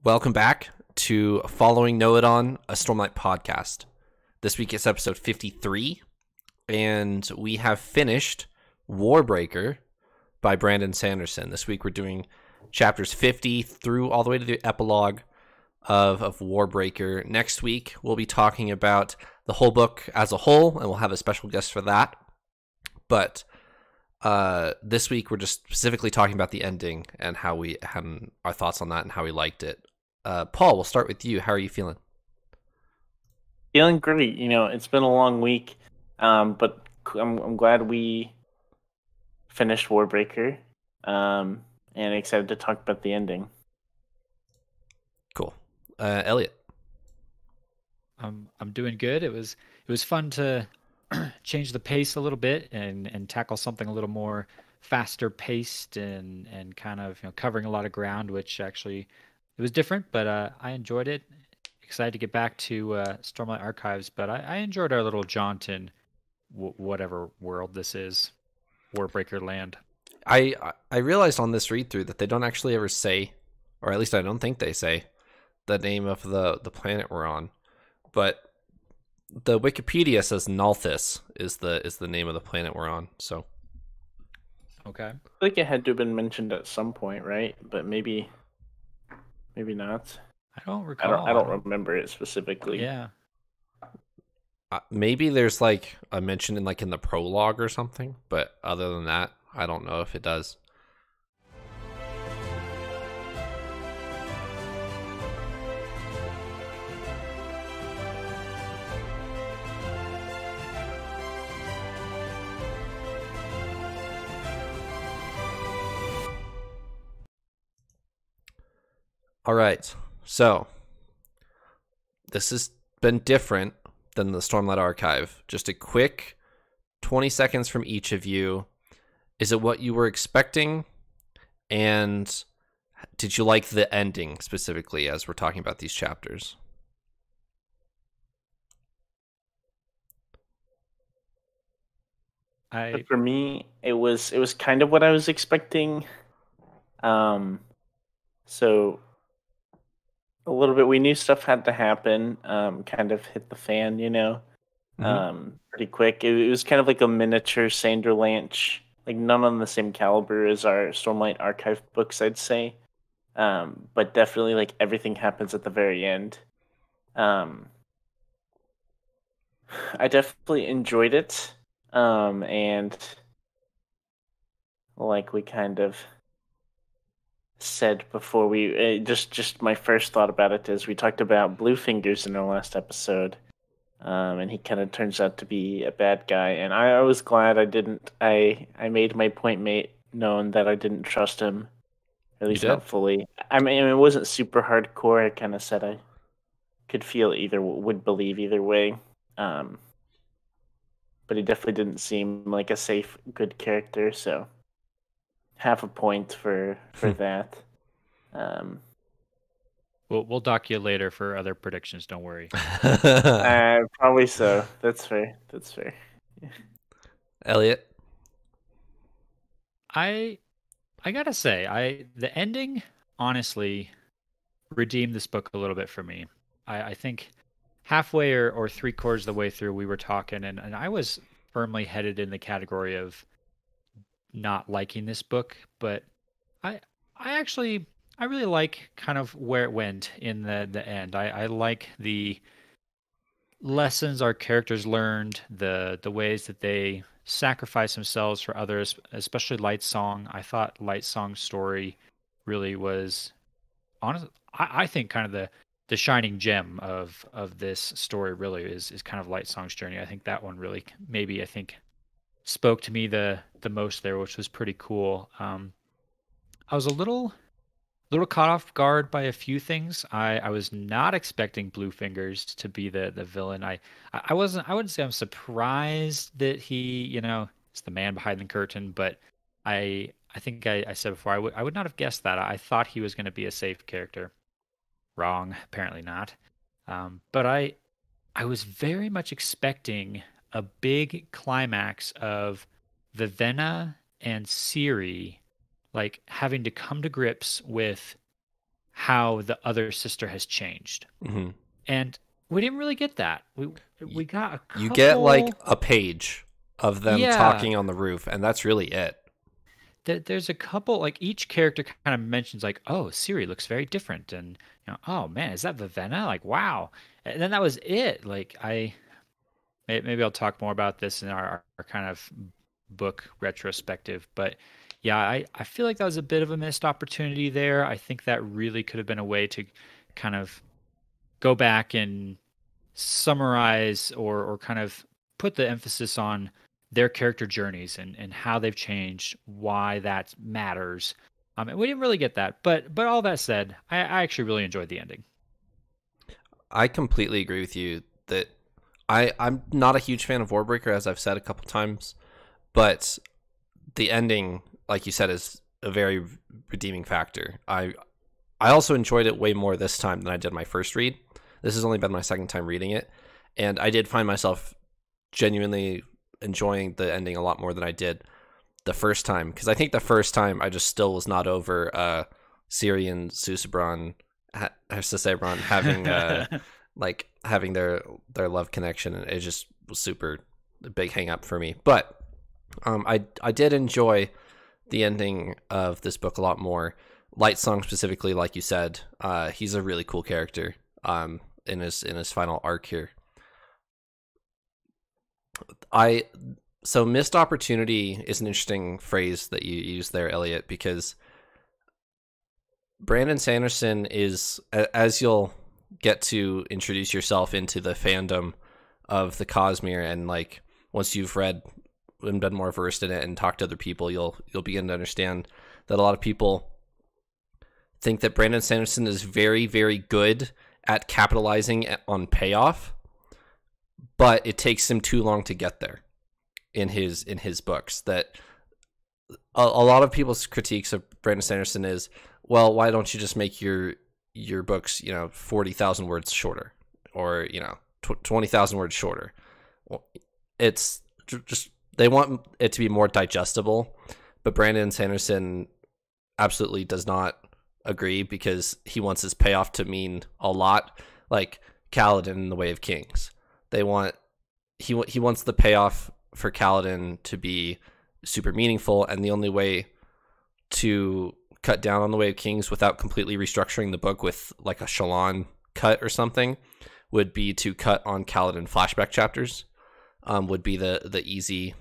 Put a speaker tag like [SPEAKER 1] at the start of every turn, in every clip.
[SPEAKER 1] Welcome back to Following Know It On, a Stormlight podcast. This week it's episode 53, and we have finished Warbreaker by Brandon Sanderson. This week we're doing chapters 50 through all the way to the epilogue of Warbreaker. Next week we'll be talking about the whole book as a whole, and we'll have a special guest for that. But this week we're just specifically talking about the ending and how we had our thoughts on that and how we liked it. Paul, we'll start with you. How are you feeling?
[SPEAKER 2] Feeling great. You know, it's been a long week, but I'm glad we finished Warbreaker, and excited to talk about the ending.
[SPEAKER 1] Cool. Elliot.
[SPEAKER 3] I'm doing good. It was fun to change the pace a little bit and tackle something a little more faster paced and kind of covering a lot of ground, which actually it was different, but I enjoyed it. Excited to get back to Stormlight Archives, but I enjoyed our little jaunt in whatever world this is, Warbreaker Land.
[SPEAKER 1] I realized on this read through that they don't actually ever say, or at least I don't think they say, the name of the planet we're on, but the Wikipedia says Nalthis is the name of the planet we're on. So,
[SPEAKER 3] okay,
[SPEAKER 2] I feel like it had to have been mentioned at some point, right? But maybe not.
[SPEAKER 3] I don't recall.
[SPEAKER 2] I don't remember it specifically.
[SPEAKER 3] Yeah.
[SPEAKER 1] Maybe there's like a mention in the prologue or something, but other than that, I don't know if it does. All right, so this has been different than the Stormlight Archive. Just a quick 20 seconds from each of you. Is it what you were expecting? And did you like the ending specifically as we're talking about these chapters?
[SPEAKER 2] For me, it was kind of what I was expecting. So a little bit, we knew stuff had to happen, kind of hit the fan, pretty quick. It was kind of like a miniature Sanderlanche, like none on the same caliber as our Stormlight Archive books, I'd say. But definitely like everything happens at the very end. I definitely enjoyed it. And like we kind of said before, we just my first thought about it is we talked about Blue Fingers in our last episode, and he kind of turns out to be a bad guy, and I was glad I made my point known that I didn't trust him, at least not fully. I mean, it wasn't super hardcore. I kind of said I could feel would believe either way, but he definitely didn't seem like a safe, good character, so half a point for that.
[SPEAKER 3] We'll dock you later for other predictions. Don't worry.
[SPEAKER 2] Probably so. That's fair.
[SPEAKER 1] Elliot,
[SPEAKER 3] I gotta say, the ending honestly redeemed this book a little bit for me. I think halfway or 3/4 of the way through, we were talking, and I was firmly headed in the category of not liking this book, but I really like kind of where it went in the end. I like the lessons our characters learned, the ways that they sacrifice themselves for others, especially Lightsong. I thought Lightsong's story really was honest. I think kind of the shining gem of this story really is kind of Lightsong's journey. I think that one really spoke to me the most there, which was pretty cool. I was a little caught off guard by a few things. I was not expecting Blue Fingers to be the villain. I wouldn't say I'm surprised that he, is the man behind the curtain, but I think I said before I would not have guessed that. I thought he was going to be a safe character. Wrong, apparently not. But I was very much expecting a big climax of Vivenna and Ciri like having to come to grips with how the other sister has changed.
[SPEAKER 1] Mm-hmm.
[SPEAKER 3] And we didn't really get that. We got a couple...
[SPEAKER 1] You get like a page of them
[SPEAKER 3] Yeah.
[SPEAKER 1] talking on the roof, and that's really it.
[SPEAKER 3] There's a couple, like each character kind of mentions like, oh, Siri looks very different, and oh man, is that Vivenna? Like, wow. And then that was it. Like, maybe I'll talk more about this in our kind of book retrospective, but yeah, I feel like that was a bit of a missed opportunity there. I think that really could have been a way to kind of go back and summarize or kind of put the emphasis on their character journeys and how they've changed, why that matters. And we didn't really get that, but all that said, I actually really enjoyed the ending.
[SPEAKER 1] I completely agree with you that I'm not a huge fan of Warbreaker, as I've said a couple times, but the ending, like you said, is a very redeeming factor. I also enjoyed it way more this time than I did my first read. This has only been my second time reading it, and I did find myself genuinely enjoying the ending a lot more than I did the first time, because I think the first time I just still was not over Ciri and Susebron, having like having their love connection, and it just was super big hang up for me. But I did enjoy the ending of this book a lot more. Lightsong specifically, like you said, he's a really cool character in his final arc here. So missed opportunity is an interesting phrase that you use there, Elliot, because Brandon Sanderson is, as you'll get to introduce yourself into the fandom of the Cosmere, and like once you've read and been more versed in it and talked to other people, you'll begin to understand that a lot of people think that Brandon Sanderson is very, very good at capitalizing on payoff, but it takes him too long to get there in his books. That a lot of people's critiques of Brandon Sanderson is, well, why don't you just make your books 40,000 words shorter, or 20,000 words shorter? Well, it's just they want it to be more digestible, but Brandon Sanderson absolutely does not agree, because he wants his payoff to mean a lot, like Kaladin in the Way of Kings. He wants the payoff for Kaladin to be super meaningful, and the only way to cut down on the Way of Kings without completely restructuring the book with like a Shallan cut or something would be to cut on Kaladin flashback chapters. Would be the easy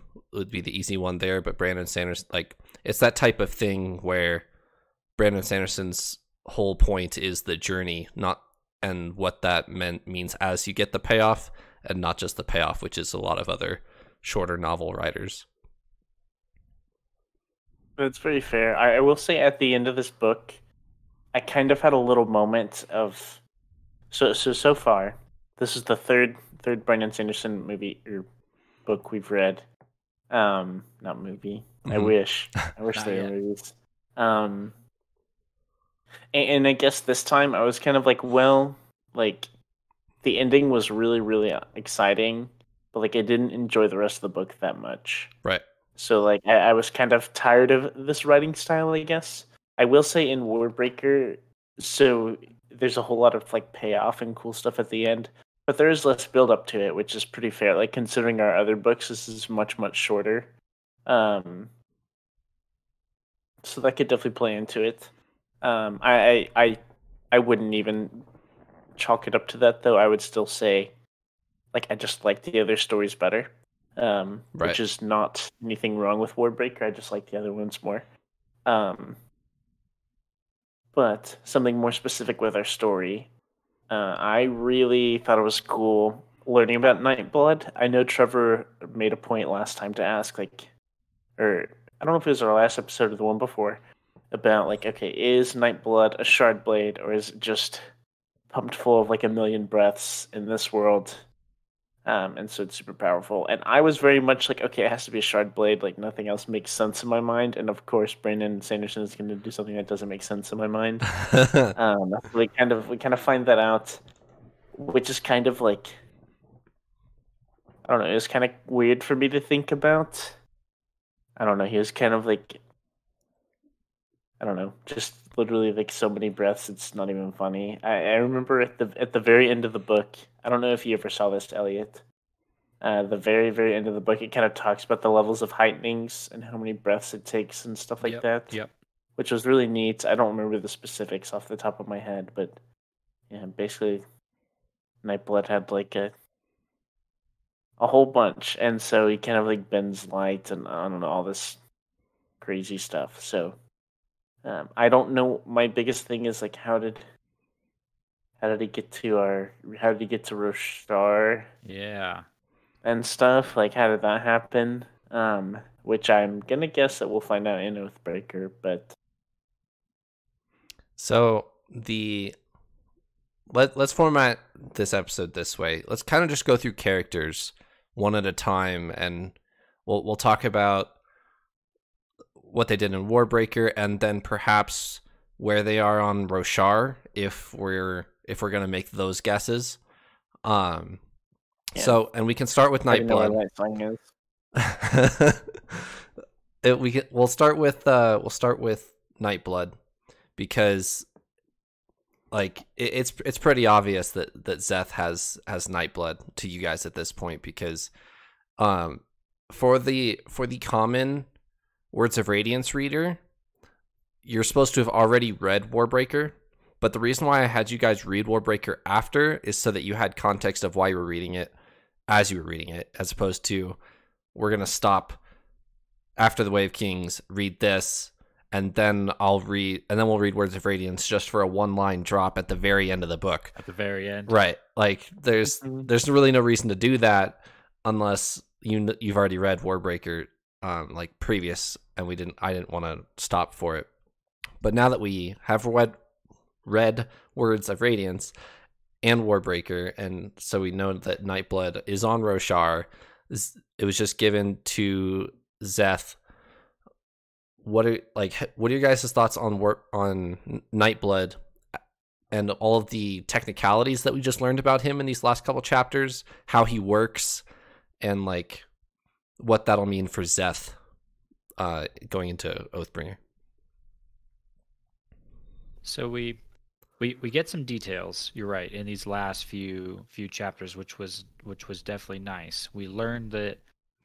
[SPEAKER 1] one there. But Brandon Sanderson, like, it's that type of thing where Brandon Sanderson's whole point is the journey, and what that means as you get the payoff, and not just the payoff, which is a lot of other shorter novel writers.
[SPEAKER 2] That's very fair. I will say at the end of this book, I kind of had a little moment of so far. This is the third Brandon Sanderson movie or book we've read. Not movie. Mm-hmm. I wish they were movies. And I guess this time I was kind of like, well, like the ending was really, really exciting, but like I didn't enjoy the rest of the book that much.
[SPEAKER 1] Right.
[SPEAKER 2] So like I was kind of tired of this writing style, I guess. I will say in Warbreaker, so there's a whole lot of like payoff and cool stuff at the end, but there is less build up to it, which is pretty fair. Like considering our other books, this is much, much shorter. So that could definitely play into it. I wouldn't even chalk it up to that, though. I would still say, like, I just like the other stories better. Right. Which is not anything wrong with Warbreaker. I just like the other ones more. But something more specific with our story, I really thought it was cool learning about Nightblood. I know Trevor made a point last time to ask, like, or I don't know if it was our last episode or the one before, about like, okay, is Nightblood a shard blade, or is it just pumped full of like a million breaths in this world? And so it's super powerful. And I was very much like, okay, it has to be a shard blade. Like nothing else makes sense in my mind. And of course, Brandon Sanderson is going to do something that doesn't make sense in my mind. We kind of find that out, which is kind of like, I don't know. It was kind of weird for me to think about. I don't know. He was kind of like, I don't know, just literally like so many breaths. It's not even funny. I remember at the very end of the book. I don't know if you ever saw this, Elliot. The very end of the book, it kind of talks about the levels of heightenings and how many breaths it takes and stuff like that.
[SPEAKER 3] Yep.
[SPEAKER 2] Which was really neat. I don't remember the specifics off the top of my head, but yeah, basically, Nightblood had like a whole bunch, and so he kind of like bends light and I don't know, all this crazy stuff. So I don't know. My biggest thing is like how did he get to Roshar?
[SPEAKER 3] Yeah.
[SPEAKER 2] And stuff, like how did that happen? Which I'm gonna guess that we'll find out in Oathbreaker, but
[SPEAKER 1] so let's format this episode this way. Let's kind of just go through characters one at a time, and we'll talk about what they did in Warbreaker, and then perhaps where they are on Roshar if we're gonna make those guesses. So, and we can start with Nightblood. We'll start with Nightblood, because like it's pretty obvious that Szeth has Nightblood to you guys at this point, because for the common Words of Radiance reader, you're supposed to have already read Warbreaker. But the reason why I had you guys read Warbreaker after is so that you had context of why you were reading it as you were reading it, as opposed to we're going to stop after the Wave Kings, read this, and then we'll read Words of Radiance just for a one-line drop at the very end of the book. At
[SPEAKER 3] the very end.
[SPEAKER 1] Right. Like there's really no reason to do that unless you've already read Warbreaker like previous, and I didn't want to stop for it. But now that we have read Words of Radiance and Warbreaker, and so we know that Nightblood is on Roshar, it was just given to Szeth. What are your guys' thoughts on Nightblood and all of the technicalities that we just learned about him in these last couple chapters, how he works, and like what that'll mean for Szeth going into Oathbringer?
[SPEAKER 3] So we get some details. You're right, in these last few chapters, which was definitely nice. We learned that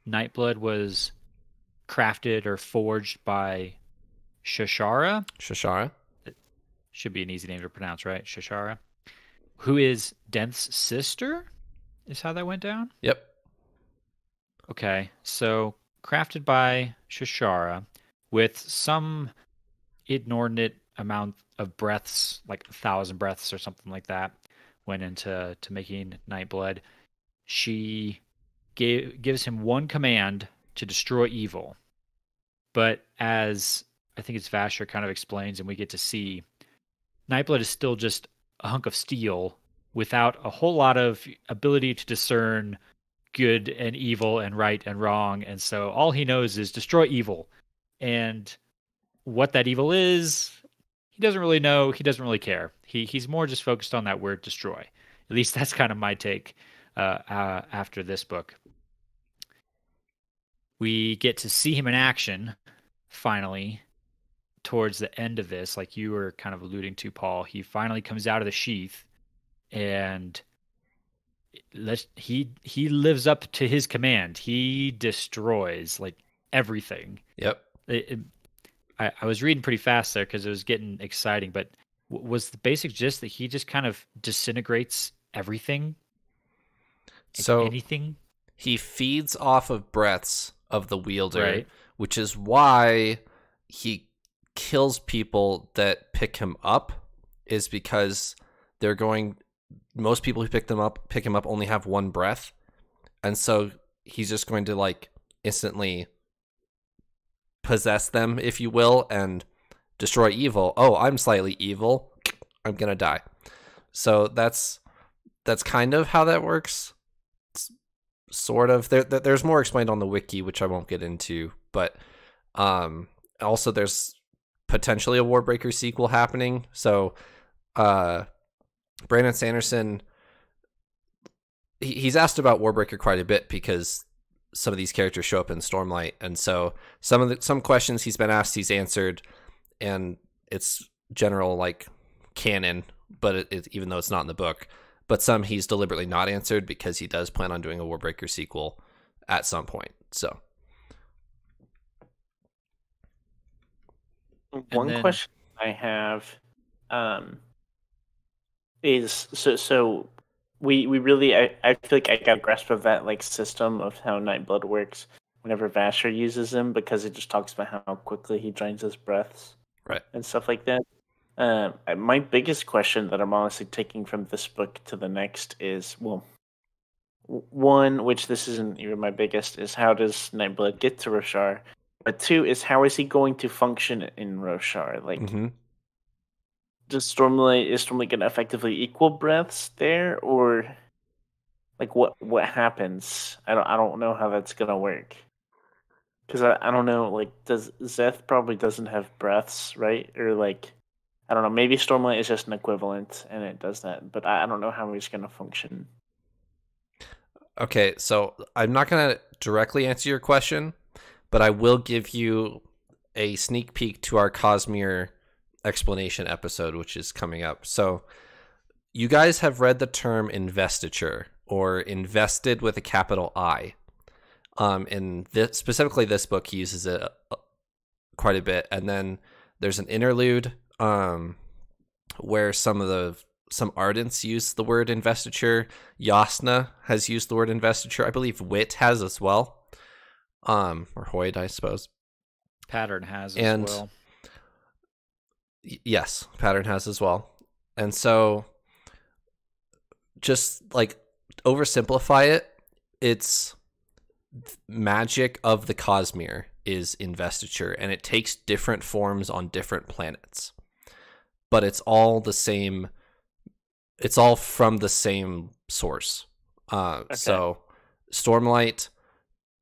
[SPEAKER 3] Nightblood was crafted or forged by Shashara. It should be an easy name to pronounce, right? Shashara, who is Denth's sister, is how that went down.
[SPEAKER 1] Yep.
[SPEAKER 3] Okay, so crafted by Shashara with some inordinate amount of breaths, like 1,000 breaths or something like that, went into making Nightblood. She gives him one command to destroy evil. But as I think it's Vasher kind of explains, and we get to see, Nightblood is still just a hunk of steel without a whole lot of ability to discern good and evil and right and wrong. And so all he knows is destroy evil. And what that evil is, he doesn't really know. He doesn't really care. He's more just focused on that word destroy. At least that's kind of my take after this book. We get to see him in action, finally, towards the end of this, like you were kind of alluding to, Paul. He finally comes out of the sheath, and he lives up to his command. He destroys like everything.
[SPEAKER 1] Yep.
[SPEAKER 3] I was reading pretty fast there because it was getting exciting, but was the basic gist that he just kind of disintegrates everything?
[SPEAKER 1] So
[SPEAKER 3] anything?
[SPEAKER 1] He feeds off of breaths of the wielder,
[SPEAKER 3] right,
[SPEAKER 1] which is why he kills people that pick him up, is because most people who pick him up only have one breath. And so he's just going to like instantly possess them, if you will, and destroy evil. Oh, I'm slightly evil, I'm gonna die. So that's kind of how that works. Sort of. There's more explained on the wiki, which I won't get into, but also there's potentially a Warbreaker sequel happening. So Brandon Sanderson, he's asked about Warbreaker quite a bit because some of these characters show up in Stormlight, and so some questions he's been asked, he's answered, and it's general like canon, but even though it's not in the book, but some he's deliberately not answered because he does plan on doing a Warbreaker sequel at some point. So
[SPEAKER 2] one question I have is so we really I feel like I got a grasp of that like system of how Nightblood works whenever Vasher uses him, because it just talks about how quickly he drains his breaths,
[SPEAKER 1] right.
[SPEAKER 2] and stuff like that. My biggest question that I'm honestly taking from this book to the next is, well, one, which this isn't even my biggest, is how does Nightblood get to Roshar? But two is, how is he going to function in Roshar? Like, is Stormlight going to effectively equal breaths there, or like what happens? I don't know how that's gonna work. Because I don't know, like, does Zeth probably doesn't have breaths, right? Or like, I don't know, maybe Stormlight is just an equivalent and it does that, but I don't know how he's gonna function.
[SPEAKER 1] Okay, so I'm not going to directly answer your question, but I will give you a sneak peek to our Cosmere explanation episode, which is coming up. So you guys have read the term investiture, or invested with a capital I. In this, specifically this book, he uses it quite a bit. And then there's an interlude where some Ardents use the word investiture. Yasna has used the word investiture. I believe Wit has as well. Or Hoyd, I suppose.
[SPEAKER 3] Pattern has as well.
[SPEAKER 1] Yes, Pattern has as well. And so, just like oversimplify it, it's magic of the Cosmere is investiture, and it takes different forms on different planets. But it's all the same. It's all from the same source. Okay. So Stormlight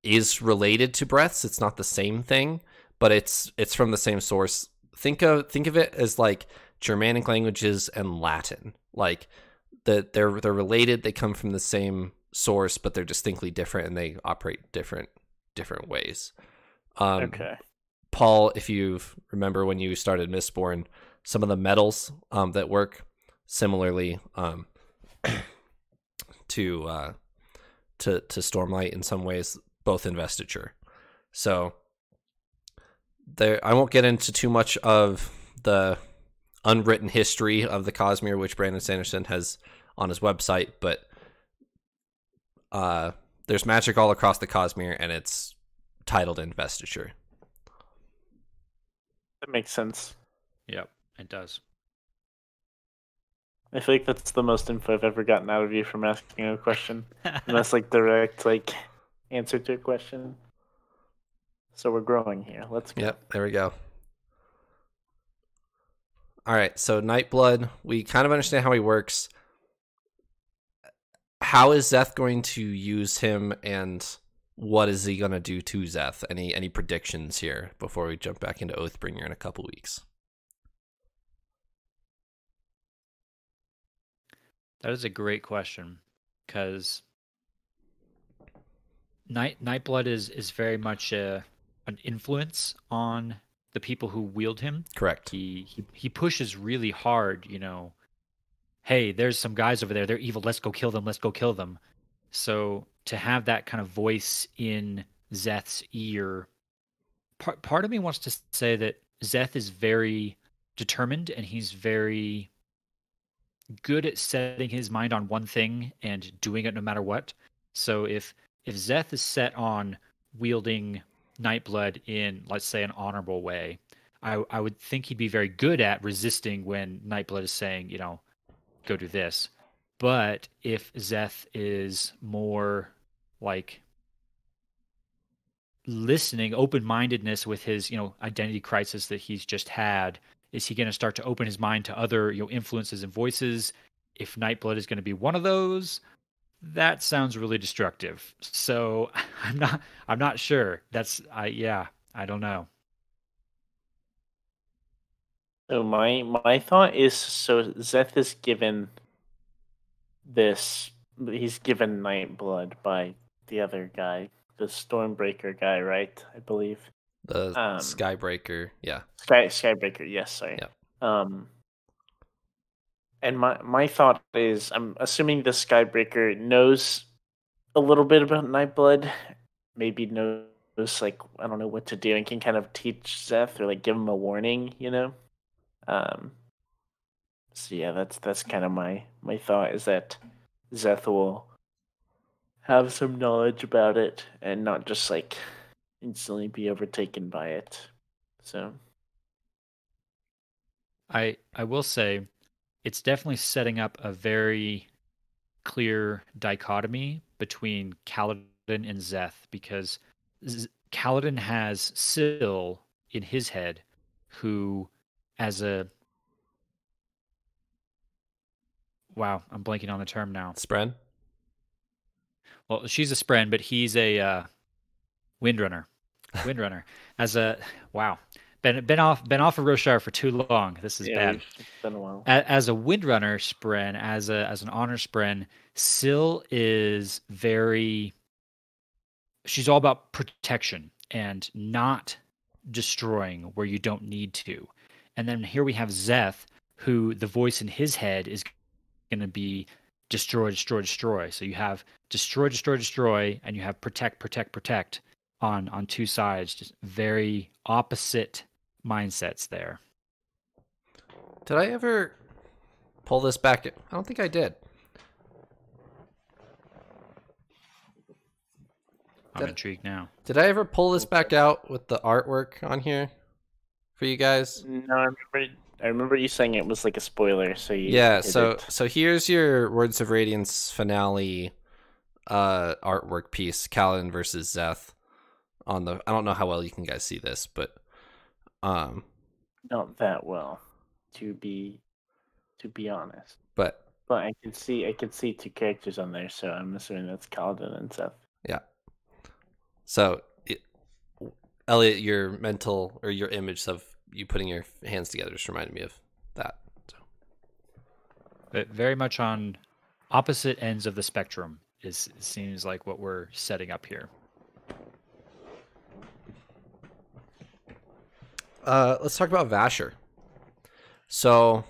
[SPEAKER 1] is related to breaths. It's not the same thing, but it's from the same source. Think of it as like Germanic languages and Latin. Like they're related. They come from the same source, but they're distinctly different, and they operate different ways.
[SPEAKER 2] Okay.
[SPEAKER 1] Paul, if you remember when you started Mistborn, some of the metals that work similarly to Stormlight in some ways, both investiture. So there, I won't get into too much of the unwritten history of the Cosmere, which Brandon Sanderson has on his website, but there's magic all across the Cosmere, and it's titled investiture.
[SPEAKER 2] That makes sense.
[SPEAKER 3] Yep, it does.
[SPEAKER 2] I feel like that's the most info I've ever gotten out of you from asking a question. And that's like direct answer to a question. So we're growing here. Let's go.
[SPEAKER 1] Yep, there we go. All right, so Nightblood, we kind of understand how he works. How is Zeth going to use him, and what is he going to do to Zeth? Any predictions here before we jump back into Oathbringer in a couple weeks?
[SPEAKER 3] That is a great question, because Nightblood is very much an influence on the people who wield him.
[SPEAKER 1] Correct.
[SPEAKER 3] He pushes really hard, hey, there's some guys over there, they're evil, let's go kill them. So to have that kind of voice in Zeth's ear, part of me wants to say that Zeth is very determined, and he's very good at setting his mind on one thing and doing it no matter what. So if Zeth is set on wielding Nightblood in, let's say, an honorable way, I would think he'd be very good at resisting when Nightblood is saying, go do this. But if Zeth is more like listening, open-mindedness with his, identity crisis that he's just had, is he going to start to open his mind to other, influences and voices? If Nightblood is going to be one of those, that sounds really destructive. So I'm not sure. I don't know.
[SPEAKER 2] So my thought is, so Zeth is given he's given Nightblood by the other guy, the Stormbreaker guy, right? I believe.
[SPEAKER 1] The Skybreaker, yeah.
[SPEAKER 2] Skybreaker, yes, sorry.
[SPEAKER 1] Yeah.
[SPEAKER 2] And my thought is, I'm assuming the Skybreaker knows a little bit about Nightblood, maybe knows like I don't know what to do, and can kind of teach Zeth or like give him a warning, you know. Um, so yeah, that's kind of my thought is that Zeth will have some knowledge about it and not just like instantly be overtaken by it. So
[SPEAKER 3] I will say it's definitely setting up a very clear dichotomy between Kaladin and Zeth because Kaladin has Syl in his head, who, as a wow, I'm blanking on the term now.
[SPEAKER 1] Spren?
[SPEAKER 3] Well, she's a Spren, but he's a Windrunner. Windrunner. As a wow, been off of Roshar for too long. This is bad.
[SPEAKER 2] It's been a while.
[SPEAKER 3] As a Windrunner Spren, as an honor Spren, Syl is very. She's all about protection and not destroying where you don't need to. And then here we have Zeth, who the voice in his head is going to be destroy, destroy, destroy. So you have destroy, destroy, destroy, and you have protect, protect, protect on two sides. Just very opposite mindsets there.
[SPEAKER 1] Did I ever pull this back? I don't think I did.
[SPEAKER 3] I'm intrigued now.
[SPEAKER 1] Did I ever pull this back out with the artwork on here for you guys?
[SPEAKER 2] No, I remember you saying it was like a spoiler. So
[SPEAKER 1] yeah. So here's your Words of Radiance finale artwork piece: Kaladin versus Zeth. On the, I don't know how well you can guys see this, but
[SPEAKER 2] not that well, to be honest.
[SPEAKER 1] But
[SPEAKER 2] I could see two characters on there, so I'm assuming that's Kaladin and Zeth.
[SPEAKER 1] Yeah. So, Elliot, your mental or your image of you putting your hands together just reminded me of that. So.
[SPEAKER 3] But very much on opposite ends of the spectrum seems like what we're setting up here.
[SPEAKER 1] Let's talk about Vasher. So,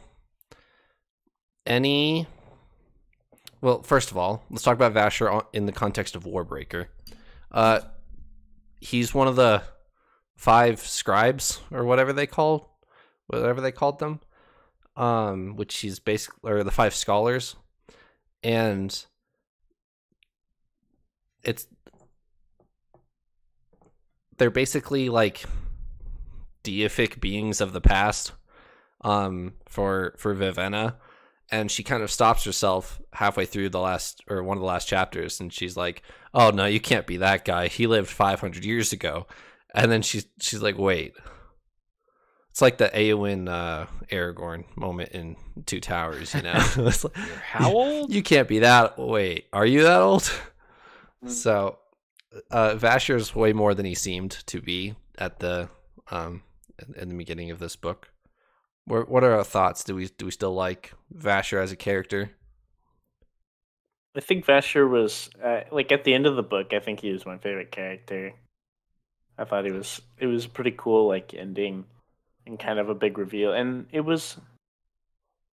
[SPEAKER 1] well, first of all, let's talk about Vasher in the context of Warbreaker. He's one of the 5 scribes or whatever they called them, which he's basically, or the 5 scholars, and they're basically like deific beings of the past, for Vivenna. And she kind of stops herself halfway through one of the last chapters, and she's like, "Oh no, you can't be that guy. He lived 500 years ago." And then she's like, "Wait." It's like the Eowyn Aragorn moment in Two Towers, you know. It's like,
[SPEAKER 3] how old?
[SPEAKER 1] You can't be that. Wait, are you that old? Mm-hmm. So, Vasher's way more than he seemed to be at the in the beginning of this book. What are our thoughts? Do we still like Vasher as a character?
[SPEAKER 2] I think Vasher was like at the end of the book. I think he was my favorite character. I thought it was pretty cool, like ending and kind of a big reveal. And it was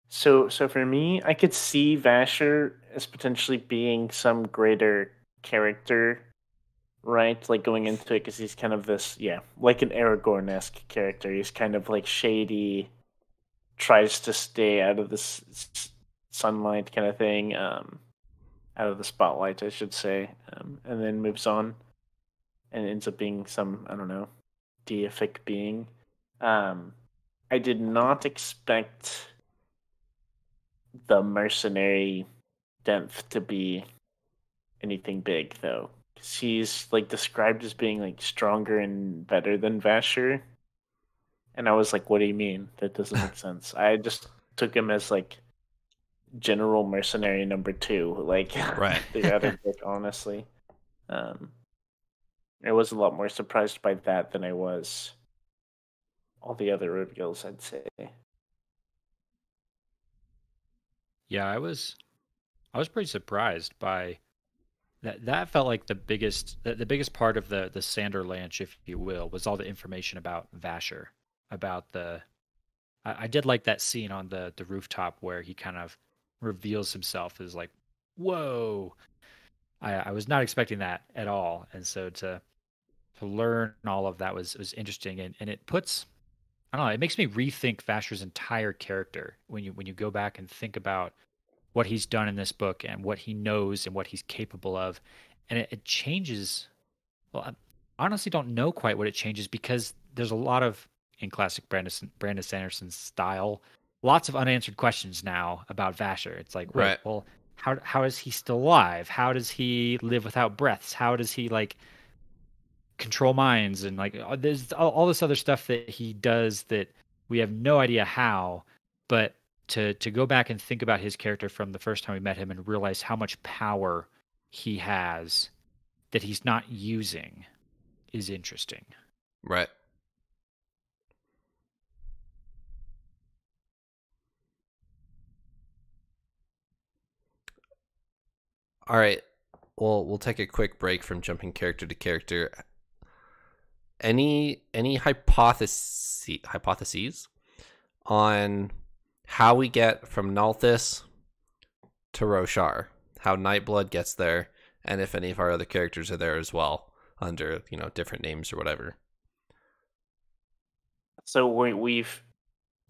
[SPEAKER 2] so for me, I could see Vasher as potentially being some greater character, right? Like going into it, because he's kind of this, like an Aragorn-esque character. He's kind of like shady, tries to stay out of this sunlight kind of thing, out of the spotlight, I should say, and then moves on and ends up being some, I don't know, deific being. I did not expect the mercenary depth to be anything big, though. She's like described as being like stronger and better than Vasher. And I was like, what do you mean? That doesn't make sense. I just took him as like general mercenary number 2, like
[SPEAKER 1] right.
[SPEAKER 2] The other book, honestly. I was a lot more surprised by that than I was all the other reveals, I'd say.
[SPEAKER 3] Yeah, I was pretty surprised by that. That felt like the biggest part of the Sander Lanch, if you will, was all the information about Vasher, about the I did like that scene on the rooftop where he kind of reveals himself as like, whoa. I was not expecting that at all. And so to learn all of that was interesting, and it puts, I don't know, it makes me rethink Vasher's entire character when you go back and think about what he's done in this book and what he knows and what he's capable of. And it changes. Well, I honestly don't know quite what it changes, because there's a lot of, in classic Brandon Sanderson's style, lots of unanswered questions now about Vasher. It's like, wait,
[SPEAKER 1] Right.
[SPEAKER 3] well, how is he still alive? How does he live without breaths? How does he like control minds? And like there's all this other stuff that he does that we have no idea how. But to go back and think about his character from the first time we met him and realize how much power he has that he's not using is interesting.
[SPEAKER 1] Right. All right. Well, we'll take a quick break from jumping character to character. Any hypotheses on how we get from Nalthis to Roshar, how Nightblood gets there, and if any of our other characters are there as well under, different names or whatever.
[SPEAKER 2] So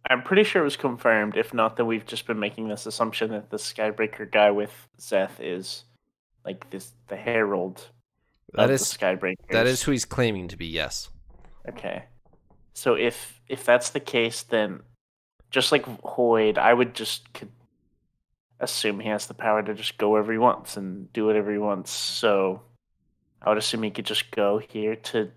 [SPEAKER 2] I'm pretty sure it was confirmed. If not, then we've just been making this assumption that the Skybreaker guy with Zeth is like the herald
[SPEAKER 1] That
[SPEAKER 2] of
[SPEAKER 1] is
[SPEAKER 2] the Skybreakers.
[SPEAKER 1] That is who he's claiming to be, yes.
[SPEAKER 2] Okay. So if that's the case, then just like Hoyd, I would could assume he has the power to just go wherever he wants and do whatever he wants. So I would assume he could just go here to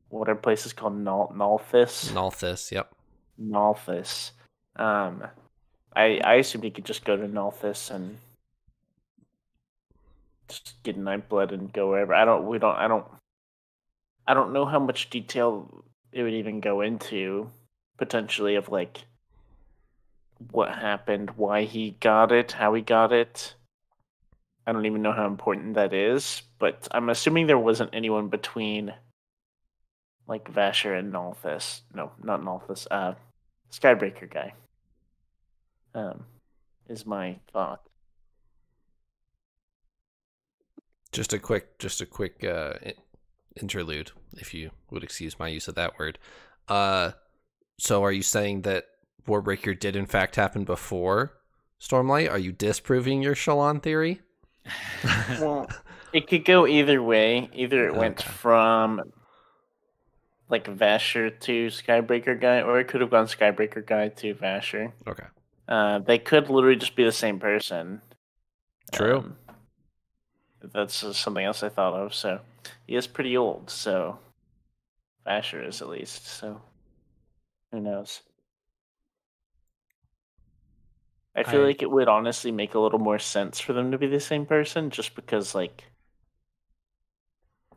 [SPEAKER 2] whatever place is called Nalthis.
[SPEAKER 1] Nalthis, yep.
[SPEAKER 2] Nalthis. I assumed he could just go to Nalthis and just get Nightblood and go wherever. I don't know how much detail it would even go into, potentially, of like what happened, why he got it, how he got it. I don't even know how important that is, but I'm assuming there wasn't anyone between like Vasher and Nalthis. No, not Nalthis. Skybreaker guy. Is my thought.
[SPEAKER 1] Just a quick interlude, if you would excuse my use of that word. So are you saying that Warbreaker did in fact happen before Stormlight? Are you disproving your Shallan theory?
[SPEAKER 2] Well, it could go either way. Either it went from like Vasher to Skybreaker guy, or it could have gone Skybreaker guy to Vasher.
[SPEAKER 1] Okay.
[SPEAKER 2] They could literally just be the same person.
[SPEAKER 1] True.
[SPEAKER 2] That's something else I thought of. So he is pretty old. So Vasher is, at least. So who knows? I feel like it would honestly make a little more sense for them to be the same person, just because, like,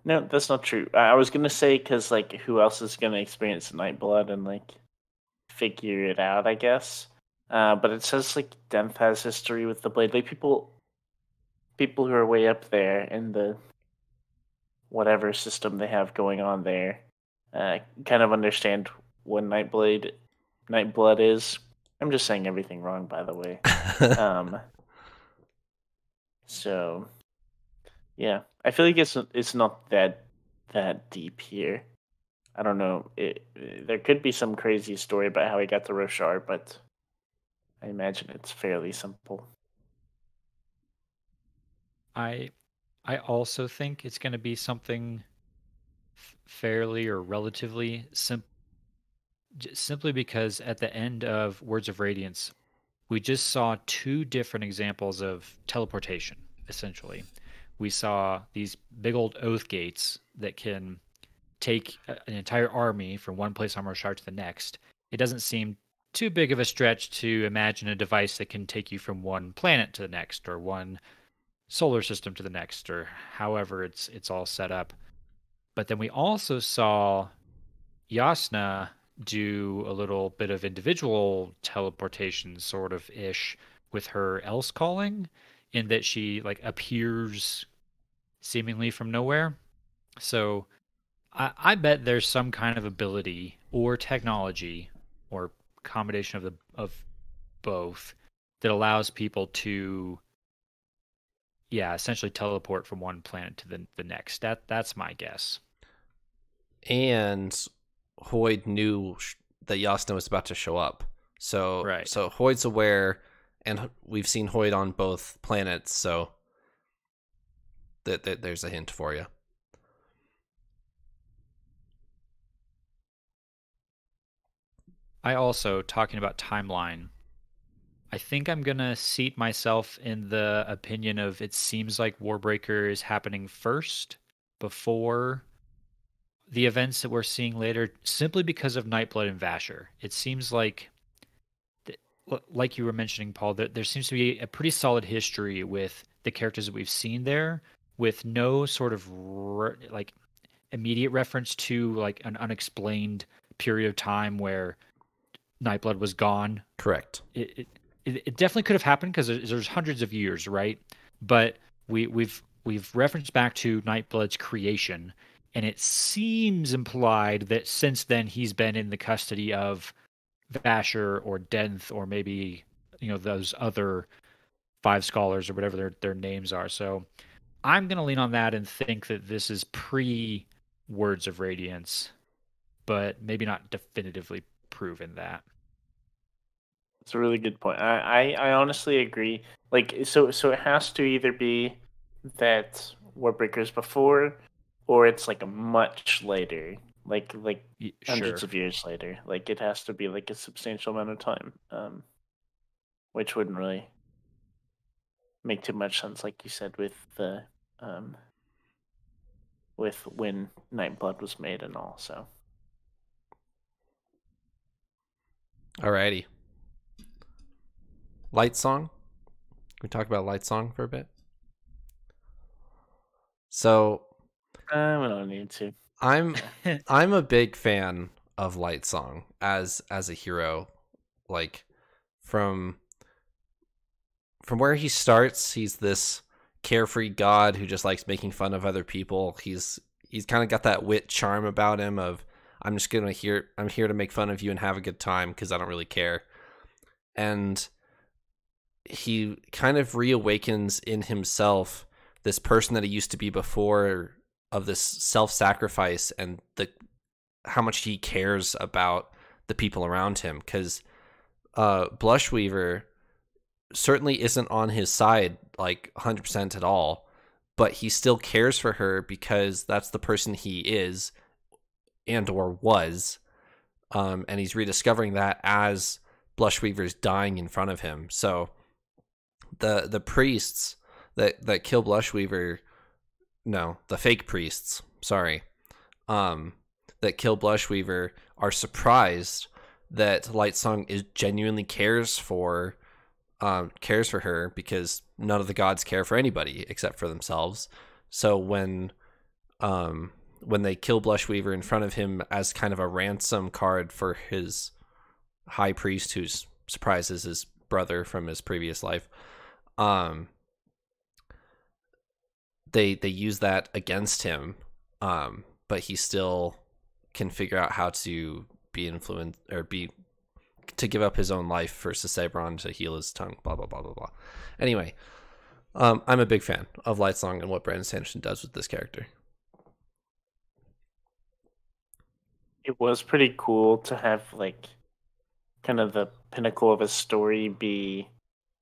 [SPEAKER 2] no, that's not true. I was gonna say because, like, who else is gonna experience Nightblood and like figure it out? I guess. But it says like Denth has history with the blade. Like people who are way up there in the whatever system they have going on there, kind of understand what Nightblood is. I'm just saying everything wrong, by the way. So, yeah, I feel like it's not that deep here. I don't know. There could be some crazy story about how he got to Roshar, but I imagine it's fairly simple.
[SPEAKER 3] I also think it's going to be something fairly or relatively simple, simply because at the end of Words of Radiance, we just saw two different examples of teleportation, essentially. We saw these big old oath gates that can take an entire army from one place on Roshar to the next. It doesn't seem too big of a stretch to imagine a device that can take you from one planet to the next, or one solar system to the next, or however it's all set up. But then we also saw Yasna do a little bit of individual teleportation, sort of ish, with her else calling, in that she like appears seemingly from nowhere. So I bet there's some kind of ability or technology or combination of both that allows people to, essentially teleport from one planet to the next. That's my guess.
[SPEAKER 1] And Hoyd knew that Yasna was about to show up. So
[SPEAKER 3] Right.
[SPEAKER 1] So Hoyd's aware, and we've seen Hoyd on both planets, so there's a hint for you.
[SPEAKER 3] I also, talking about timeline, I think I'm going to seat myself in the opinion of it seems like Warbreaker is happening first before the events that we're seeing later, simply because of Nightblood and Vasher. It seems like you were mentioning, Paul, that there seems to be a pretty solid history with the characters that we've seen there, with no sort of like immediate reference to like an unexplained period of time where Nightblood was gone.
[SPEAKER 1] Correct.
[SPEAKER 3] It definitely could have happened because there's hundreds of years, right? But we've referenced back to Nightblood's creation, and it seems implied that since then he's been in the custody of Vasher or Denth, or maybe those other five scholars or whatever their names are. So I'm gonna lean on that and think that this is pre Words of Radiance, but maybe not definitively proven that.
[SPEAKER 2] It's a really good point. I honestly agree. Like, so it has to either be that Warbreaker's before, or it's like a much later, like hundreds of years later. Like, it has to be like a substantial amount of time, which wouldn't really make too much sense, like you said, with the with when Nightblood was made and all. So,
[SPEAKER 1] alrighty. Light Song. Can we talk about Light Song for a bit? So
[SPEAKER 2] we don't need to.
[SPEAKER 1] I'm a big fan of Light Song as a hero. Like, from where he starts, he's this carefree god who just likes making fun of other people. He's kind of got that wit charm about him of, I'm here to make fun of you and have a good time because I don't really care. And he kind of reawakens in himself this person that he used to be before, of this self-sacrifice and how much he cares about the people around him. Because Blushweaver certainly isn't on his side like 100% at all, but he still cares for her because that's the person he is and or was, and he's rediscovering that as Blushweaver's dying in front of him. So the priests that kill Blushweaver, no, the fake priests, sorry, that kill Blushweaver are surprised that Lightsong genuinely cares for her, because none of the gods care for anybody except for themselves. So when they kill Blushweaver in front of him as kind of a ransom card for his high priest, who's surprised is his brother from his previous life, they use that against him, but he still can figure out how to be influenced or to give up his own life for Sisebron to heal his tongue, blah blah blah blah blah. Anyway, I'm a big fan of Lightsong and what Brandon Sanderson does with this character.
[SPEAKER 2] It was pretty cool to have like kind of the pinnacle of a story be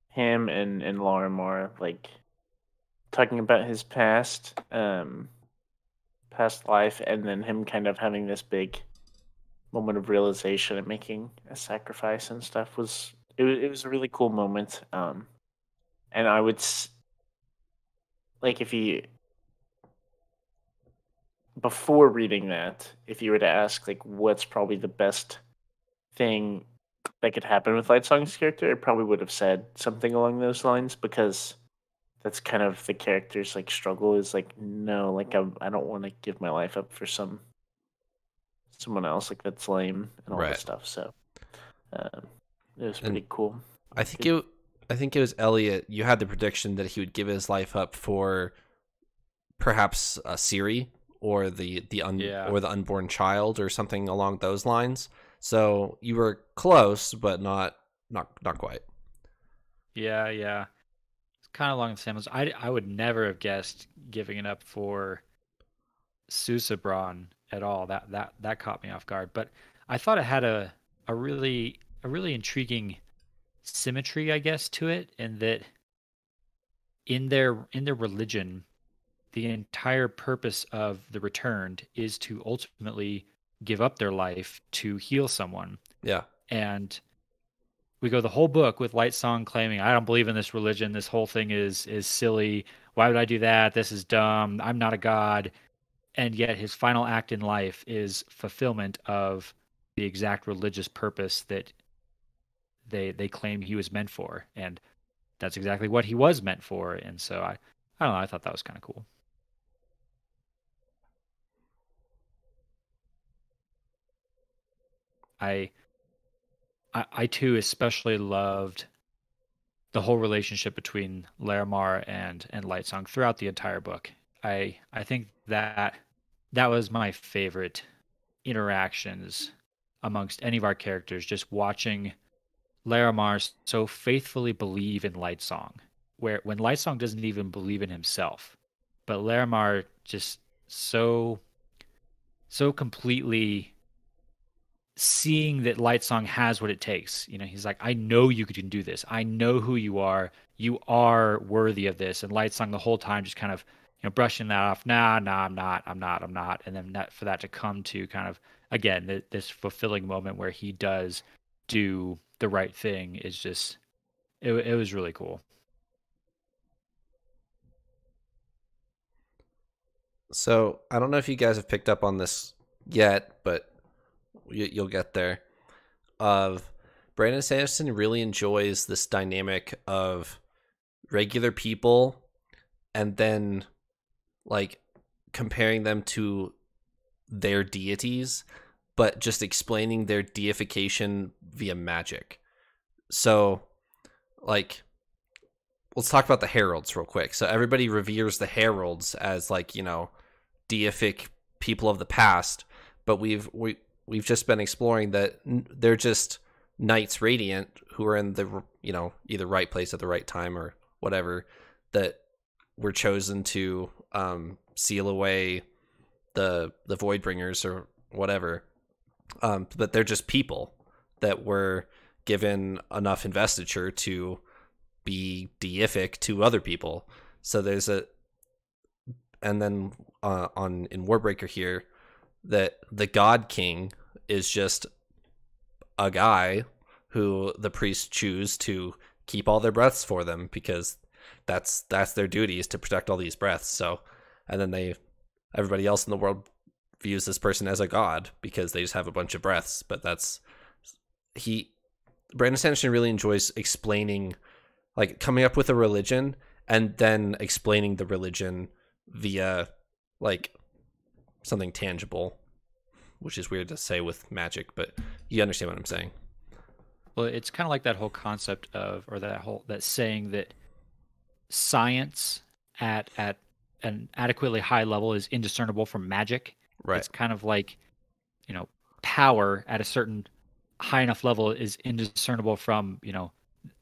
[SPEAKER 2] him and Larimar, like talking about his past life, and then him kind of having this big moment of realization and making a sacrifice and stuff. It was a really cool moment. And I would like, before reading that, if you were to ask like what's probably the best thing that could happen with Lightsong's character, I probably would have said something along those lines, because that's kind of the character's like struggle, is like, no, like I don't want to give my life up for someone else, like that's lame and all
[SPEAKER 1] Right.
[SPEAKER 2] that stuff. So it was pretty cool.
[SPEAKER 1] I think it was Eliot. You had the prediction that he would give his life up for perhaps Ciri or the unborn child or something along those lines. So you were close, but not quite.
[SPEAKER 3] Yeah, yeah. It's kind of along the same lines. I would never have guessed giving it up for Susebron at all. That caught me off guard. But I thought it had a really intriguing symmetry, I guess, to it, and that in their religion, the entire purpose of the returned is to ultimately give up their life to heal someone.
[SPEAKER 1] Yeah.
[SPEAKER 3] And we go the whole book with Lightsong claiming, I don't believe in this religion. This whole thing is silly. Why would I do that? This is dumb. I'm not a god. And yet his final act in life is fulfillment of the exact religious purpose that they claim he was meant for. And that's exactly what he was meant for. And so I don't know, I thought that was kind of cool. I too especially loved the whole relationship between Larimar and Lightsong throughout the entire book. I think that was my favorite interactions amongst any of our characters, just watching Larimar so faithfully believe in Lightsong, where when Lightsong doesn't even believe in himself, but Larimar just so completely seeing that Lightsong has what it takes. He's like, I know you can do this. I know who you are. You are worthy of this. And Lightsong the whole time just kind of, brushing that off. Nah, I'm not. And then for that to come to kind of, again, this fulfilling moment where he does do the right thing is just, it was really cool.
[SPEAKER 1] So I don't know if you guys have picked up on this yet, but you'll get there. Brandon Sanderson really enjoys this dynamic of regular people and then like comparing them to their deities, but just explaining their deification via magic. So like, let's talk about the heralds real quick. So everybody reveres the heralds as like, deific people of the past, but we've just been exploring that they're just knights radiant who are in the either right place at the right time or whatever, that were chosen to seal away the Voidbringers or whatever, but they're just people that were given enough investiture to be deific to other people. So there's and then in Warbreaker here, that the God King is just a guy who the priests choose to keep all their breaths for them, because that's their duty, is to protect all these breaths. So, and then everybody else in the world views this person as a god because they just have a bunch of breaths. But Brandon Sanderson really enjoys explaining, like coming up with a religion and then explaining the religion via like something tangible, which is weird to say with magic, but you understand what I'm saying.
[SPEAKER 3] Well, it's kind of like that whole concept of, or that saying that science at an adequately high level is indiscernible from magic.
[SPEAKER 1] Right.
[SPEAKER 3] It's kind of like, power at a certain high enough level is indiscernible from,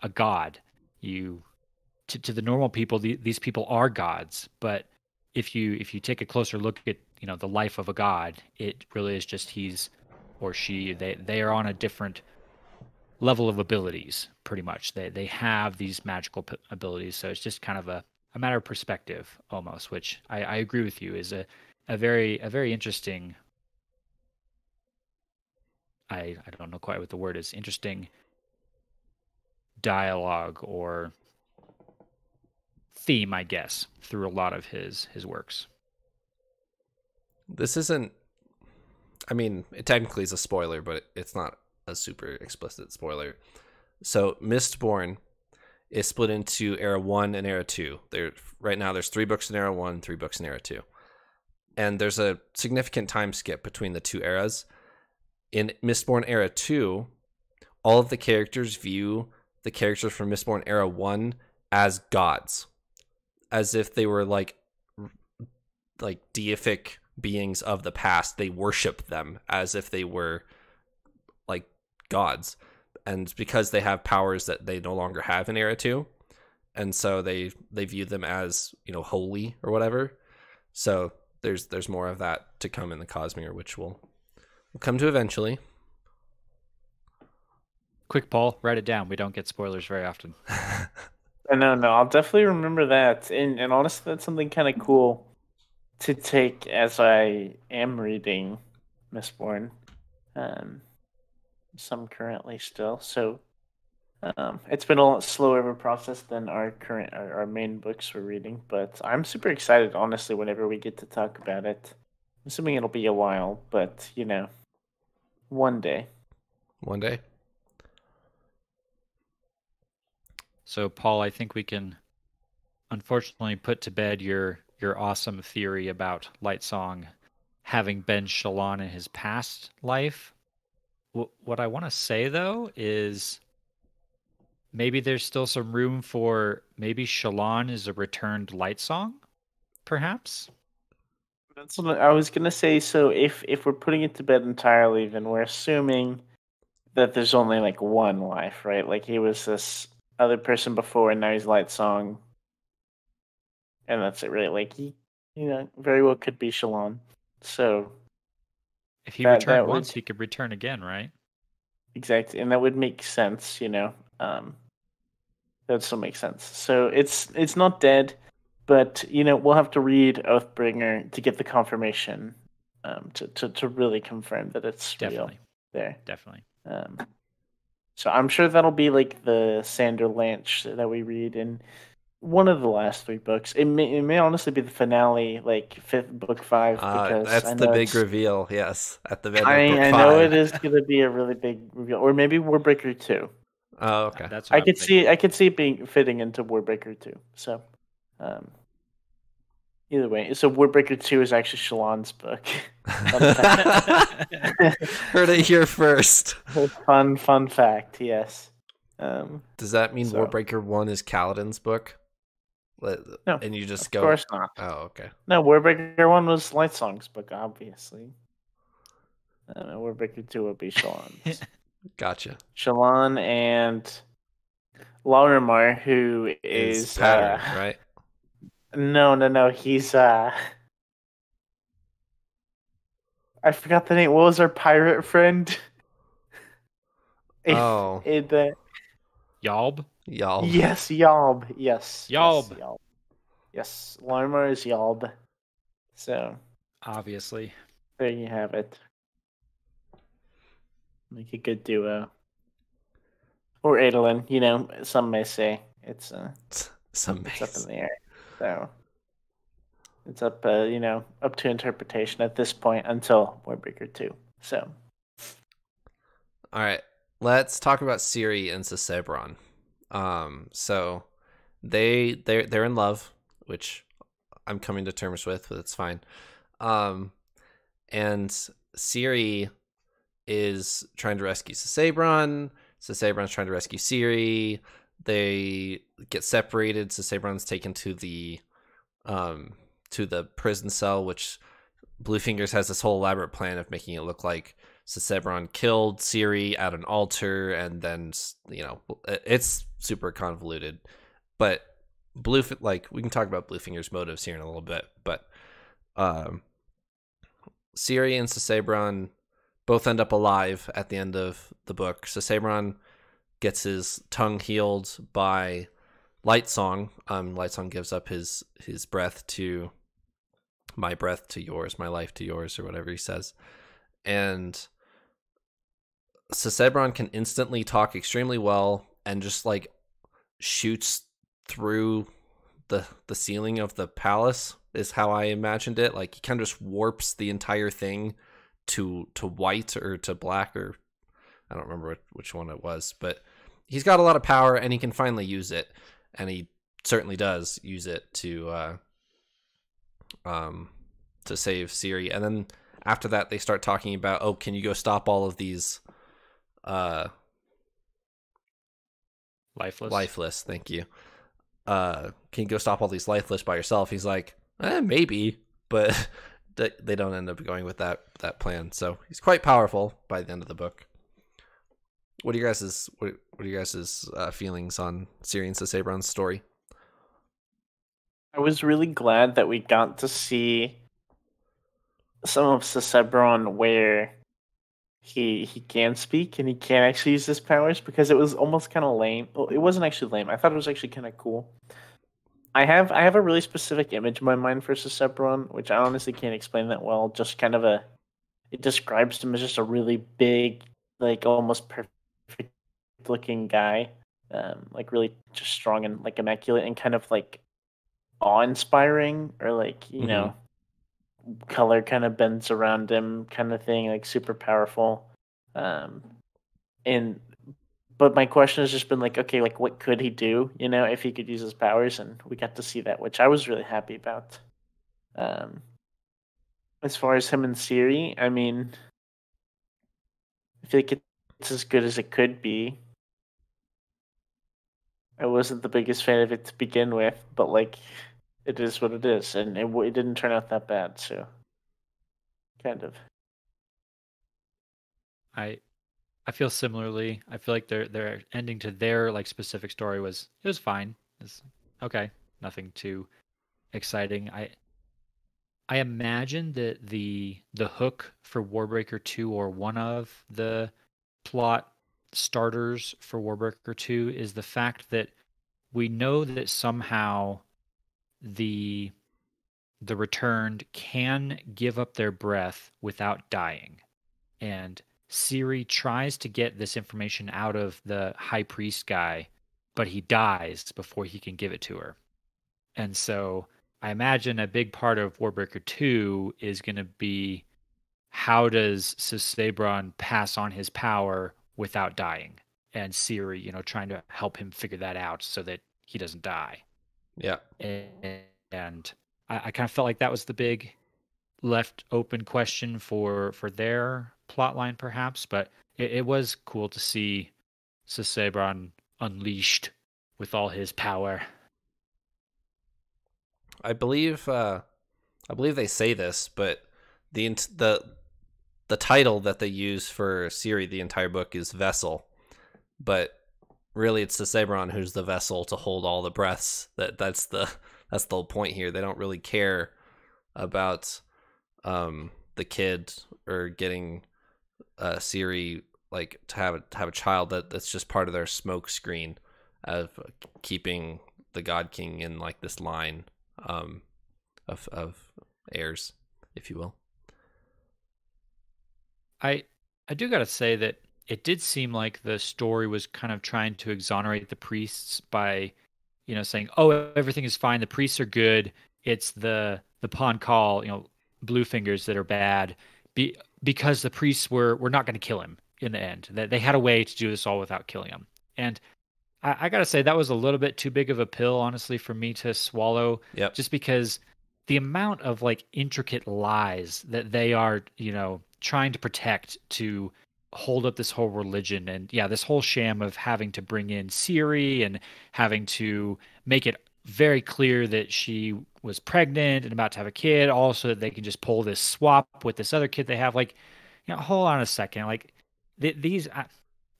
[SPEAKER 3] a god. To the normal people, these people are gods, but if you take a closer look at the life of a god, it really is just he's or she, they are on a different level of abilities. Pretty much they have these magical abilities, so it's just kind of a matter of perspective almost, which I agree with you is a very interesting, I don't know quite what the word is, interesting dialogue or theme, I guess, through a lot of his works.
[SPEAKER 1] This isn't, I mean, it technically is a spoiler, but it's not a super explicit spoiler. So Mistborn is split into Era 1 and Era 2. Right now there's 3 books in Era 1, 3 books in Era 2. And there's a significant time skip between the two eras. In Mistborn Era 2, all of the characters view the characters from Mistborn Era 1 as gods, as if they were like deific beings of the past. They worship them as if they were gods, and because they have powers that they no longer have in Era 2, and so they view them as, you know, holy or whatever. So there's more of that to come in the Cosmere, which we'll come to eventually.
[SPEAKER 3] Quick, Paul, write it down. We don't get spoilers very often.
[SPEAKER 2] No, I'll definitely remember that. And honestly, that's something kind of cool to take as I am reading Mistborn. Some currently still. So it's been a lot slower of a process than our main books we're reading, but I'm super excited, honestly, whenever we get to talk about it. I'm assuming it'll be a while, but, you know, one day.
[SPEAKER 1] One day.
[SPEAKER 3] So, Paul, I think we can unfortunately put to bed your awesome theory about Lightsong having been Shallan in his past life. What I want to say, though, is maybe there's still some room for maybe Shallan is a returned Lightsong, perhaps?
[SPEAKER 2] That's what I was going to say. So if we're putting it to bed entirely, then we're assuming that there's only like one life, right? Like he was this other person before, and now he's Lightsong. And that's it, really. Like he, you know, very well could be Shallan. So
[SPEAKER 3] if he returned once, he could return again, right?
[SPEAKER 2] Exactly, and that would make sense, you know. That would still make sense. So it's not dead, but you know we'll have to read Oathbringer to get the confirmation, to really confirm that it's
[SPEAKER 3] definitely
[SPEAKER 2] real there.
[SPEAKER 3] Definitely.
[SPEAKER 2] So I'm sure that'll be like the Sander Lanch that we read in one of the last 3 books. It may honestly be the finale, like book 5, because
[SPEAKER 1] that's the big reveal. Yes, at the end of book 5.
[SPEAKER 2] I know it is going to be a really big reveal, or maybe Warbreaker 2.
[SPEAKER 1] Oh, okay.
[SPEAKER 3] That's what
[SPEAKER 2] I could see it being fitting into Warbreaker 2. So, either way, so Warbreaker 2 is actually Shallan's book.
[SPEAKER 1] Heard it here first.
[SPEAKER 2] Fun fact, yes.
[SPEAKER 1] Does that mean Warbreaker 1 is Kaladin's book?
[SPEAKER 2] No,
[SPEAKER 1] and you just
[SPEAKER 2] of
[SPEAKER 1] go.
[SPEAKER 2] Of course not.
[SPEAKER 1] Oh, okay.
[SPEAKER 2] No, Warbreaker 1 was Lightsong's book, obviously. Warbreaker 2 will be Shallan's.
[SPEAKER 1] Gotcha.
[SPEAKER 2] Shallan and Laurimar, who is
[SPEAKER 1] Pattern, right?
[SPEAKER 2] No. He's I forgot the name. What was our pirate friend?
[SPEAKER 1] Oh.
[SPEAKER 3] Yalb?
[SPEAKER 1] Yalb.
[SPEAKER 2] Yes, Yalb. Yes.
[SPEAKER 3] Yalb.
[SPEAKER 2] Yes, Laurimar is Yalb. So
[SPEAKER 3] obviously,
[SPEAKER 2] there you have it. Make a good duo. Or Adolin, you know, some may say it's up in the air. So it's up, up to interpretation at this point until Warbreaker 2. So,
[SPEAKER 1] all right, let's talk about Ciri and Sisebron. So they're in love, which I'm coming to terms with, but it's fine. And Ciri is trying to rescue Sisebron. Sisebron's trying to rescue Ciri. They get separated. Sisebron's taken to the prison cell, which Bluefingers has this whole elaborate plan of making it look like Sisebron killed Ciri at an altar, and then, you know, it's super convoluted. But we can talk about Bluefingers' motives here in a little bit, but Ciri and Sisebron both end up alive at the end of the book. Sisebron gets his tongue healed by Lightsong. Lightsong gives up his breath to my breath to yours, my life to yours, or whatever he says. And Sisebron can instantly talk extremely well and just like shoots through the ceiling of the palace is how I imagined it. Like he kind of just warps the entire thing to white or to black, or I don't remember which one it was, but he's got a lot of power and he can finally use it, and he certainly does use it to save Ciri. And then after that they start talking about, oh, can you go stop all of these lifeless, thank you. Can you go stop all these lifeless by yourself? He's like, maybe, but they don't end up going with that plan. So he's quite powerful by the end of the book. What are you guys' feelings on Ciri and Sabron's story?
[SPEAKER 2] I was really glad that we got to see some of Sabron where he can speak and he can actually use his powers, because it was almost kind of lame. Well, it wasn't actually lame. I thought it was actually kind of cool. I have a really specific image in my mind for Sabron, which I honestly can't explain that well. Just kind of it describes him as just a really big, like almost perfect looking guy, like really just strong and like immaculate and kind of like awe-inspiring, or like color kind of bends around him kind of thing, like super powerful. Um, and but my question has just been like, okay, like what could he do? If he could use his powers, and we got to see that, which I was really happy about. Um, as far as him and Ciri, I mean, I feel like it's as good as it could be. I wasn't the biggest fan of it to begin with, but like, it is what it is, and it didn't turn out that bad, so kind of.
[SPEAKER 3] I feel similarly. I feel like their ending to their like specific story was fine. It's okay, nothing too exciting. I imagine that the hook for Warbreaker 2, or one of the plot starters for Warbreaker 2, is the fact that we know that somehow the returned can give up their breath without dying. And Ciri tries to get this information out of the high priest guy, but he dies before he can give it to her. And so I imagine a big part of Warbreaker 2 is going to be, how does Sabron pass on his power without dying? And Ciri, trying to help him figure that out so that he doesn't die.
[SPEAKER 1] Yeah.
[SPEAKER 3] And I kind of felt like that was the big left open question for their plot line, perhaps. But it was cool to see Sabron unleashed with all his power.
[SPEAKER 1] I believe they say this, but the title that they use for Ciri the entire book is Vessel, but really it's Sabron who's the vessel to hold all the breaths. That's the whole point here. They don't really care about the kid or getting Ciri like to have a child. That's just part of their smoke screen of keeping the God King in like this line of heirs, if you will.
[SPEAKER 3] I do gotta say that it did seem like the story was kind of trying to exonerate the priests by, saying, "Oh, everything is fine. The priests are good. It's the pawn call, Bluefingers that are bad." Because the priests were not going to kill him in the end. That they had a way to do this all without killing him. And I gotta say that was a little bit too big of a pill, honestly, for me to swallow.
[SPEAKER 1] Yep.
[SPEAKER 3] Just because the amount of like intricate lies that they are, trying to protect to hold up this whole religion, and yeah, this whole sham of having to bring in Ciri and having to make it very clear that she was pregnant and about to have a kid, also that they can just pull this swap with this other kid they have. Like, hold on a second. Like these.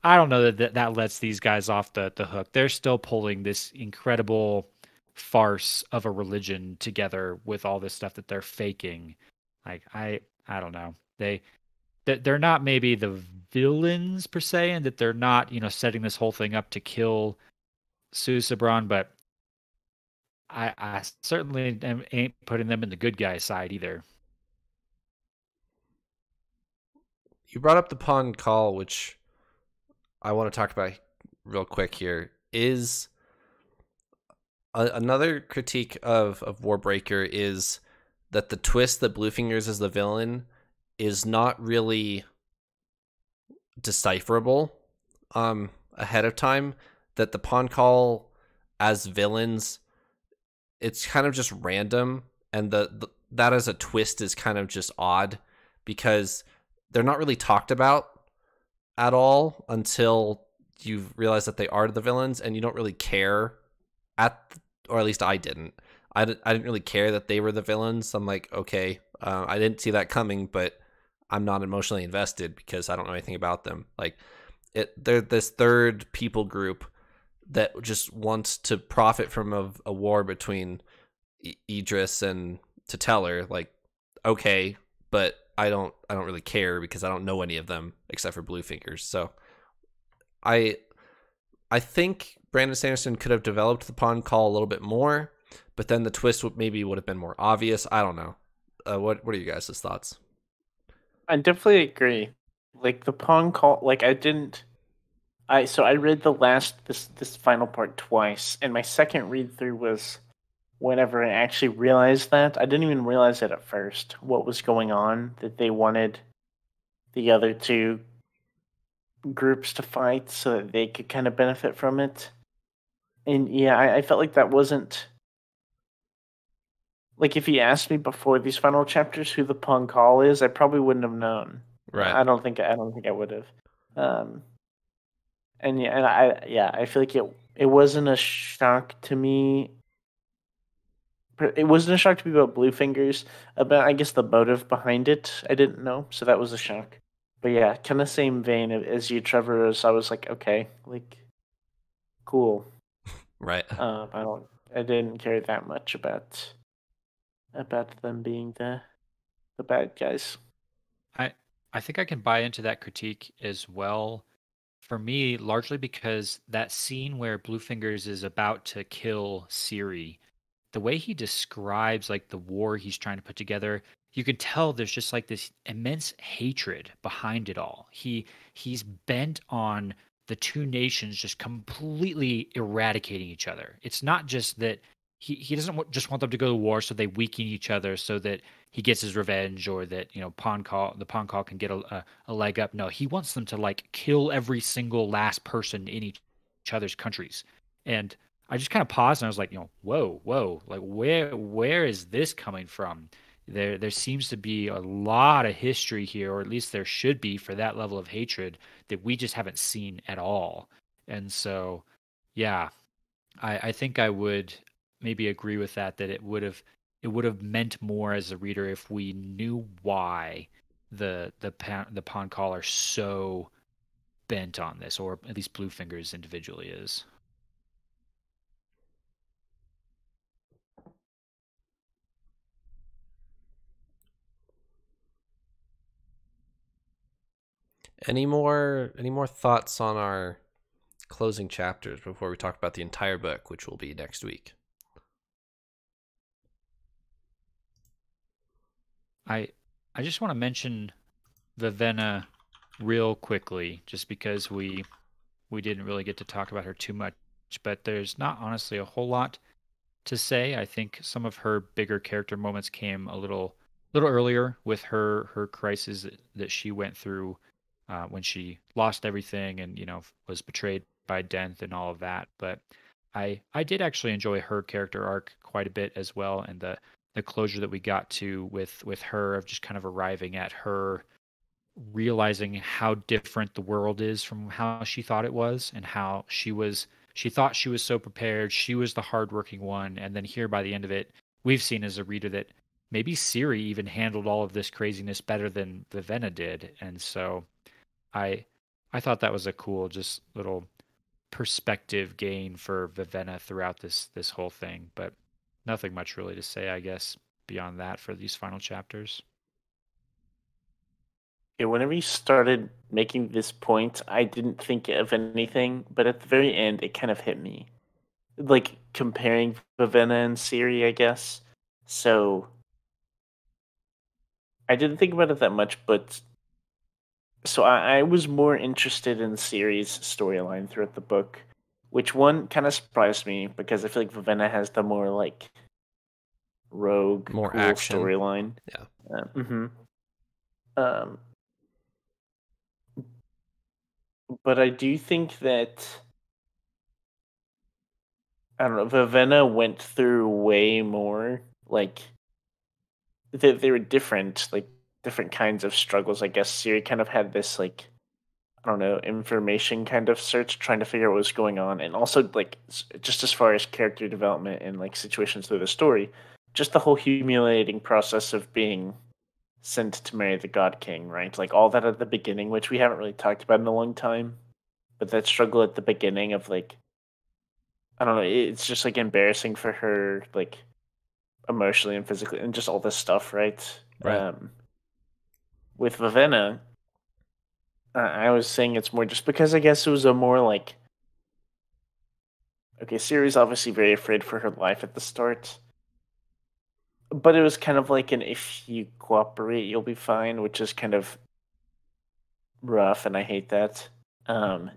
[SPEAKER 3] I don't know that lets these guys off the hook. They're still pulling this incredible farce of a religion together with all this stuff that they're faking. Like I don't know. They're not maybe the villains per se, and that they're not setting this whole thing up to kill Sabron, but I certainly ain't putting them in the good guy side either.
[SPEAKER 1] You brought up the pawn call, which I want to talk about real quick here. Is another critique of Warbreaker is that the twist that Bluefingers is the villain is not really decipherable ahead of time. That the pawn call as villains, it's kind of just random, and that as a twist is kind of just odd because they're not really talked about at all until you realize that they are the villains, and you don't really care or at least I didn't. I didn't really care that they were the villains. I'm like, okay, I didn't see that coming, but I'm not emotionally invested because I don't know anything about them. Like, they're this third people group that just wants to profit from a war between Idris and Teller. Like, okay, but I don't really care because I don't know any of them except for Bluefingers. So I think Brandon Sanderson could have developed the pawn call a little bit more, but then the twist would have been more obvious. I don't know. What are you guys' thoughts?
[SPEAKER 2] I definitely agree. Like the pawn call, like I read this final part twice, and my second read through was whenever I actually realized that. I didn't even realize it at first, what was going on, that they wanted the other two groups to fight so that they could kind of benefit from it. And yeah, I felt like that wasn't... Like, if you asked me before these final chapters who the pawn call is, I probably wouldn't have known.
[SPEAKER 1] Right.
[SPEAKER 2] I don't think I would have. I feel like it wasn't a shock to me. It wasn't a shock to me about Bluefingers. About, I guess, the motive behind it, I didn't know, so that was a shock. But yeah, kind of same vein as you, Trevor. As I was like, okay, like, cool.
[SPEAKER 1] Right.
[SPEAKER 2] I didn't care that much about them being the bad guys.
[SPEAKER 3] I think I can buy into that critique as well. For me, largely because that scene where Bluefingers is about to kill Siri, the way he describes like the war he's trying to put together, you can tell there's just like this immense hatred behind it all. He's bent on the two nations just completely eradicating each other. It's not just that he doesn't just want them to go to war so they weaken each other so that he gets his revenge or that the pawn call can get a leg up. No, he wants them to like kill every single last person in each other's countries. And I just kind of paused and I was like, whoa, like where is this coming from? There seems to be a lot of history here, or at least there should be, for that level of hatred that we just haven't seen at all. And so, yeah, I think I would maybe agree with that it would have meant more as a reader if we knew why the pawn call are so bent on this, or at least Bluefingers individually is.
[SPEAKER 1] Any more thoughts on our closing chapters before we talk about the entire book, which will be next week?
[SPEAKER 3] I just want to mention Vivenna real quickly, just because we didn't really get to talk about her too much, but there's not honestly a whole lot to say. I think some of her bigger character moments came a little earlier with her crisis that she went through when she lost everything and was betrayed by Denth and all of that. But I did actually enjoy her character arc quite a bit as well, and the closure that we got to with her, of just kind of arriving at her realizing how different the world is from how she thought it was, and how she thought she was so prepared, she was the hardworking one, and then here by the end of it, we've seen as a reader that maybe Siri even handled all of this craziness better than Vivenna did. And so I thought that was a cool just little perspective gain for Vivenna throughout this whole thing. But nothing much really to say, I guess, beyond that for these final chapters.
[SPEAKER 2] Yeah, whenever you started making this point, I didn't think of anything, but at the very end, it kind of hit me. Like, comparing Vivenna and Siri, I guess. So, I didn't think about it that much, but... So I was more interested in Siri's storyline throughout the book, which one kind of surprised me, because I feel like Vivenna has the more, like, rogue,
[SPEAKER 1] more
[SPEAKER 2] cool
[SPEAKER 1] action
[SPEAKER 2] storyline.
[SPEAKER 1] Yeah.
[SPEAKER 2] But I do think that, I don't know, Vivenna went through way more. Like, they were different, like, different kinds of struggles. I guess Siri kind of had this, like, I don't know, information kind of search, trying to figure out what was going on. And also, like, just as far as character development and, like, situations through the story, just the whole humiliating process of being sent to marry the God King, right? Like, all that at the beginning, which we haven't really talked about in a long time. but that struggle at the beginning of like, I don't know, it's just like embarrassing for her, like emotionally and physically, and just all this stuff, right?
[SPEAKER 1] Right.
[SPEAKER 2] With Vivenna, I was saying it's more just because I guess it was a more like, okay, Siri's obviously very afraid for her life at the start, but it was kind of like an if you cooperate, you'll be fine, which is kind of rough, and I hate that.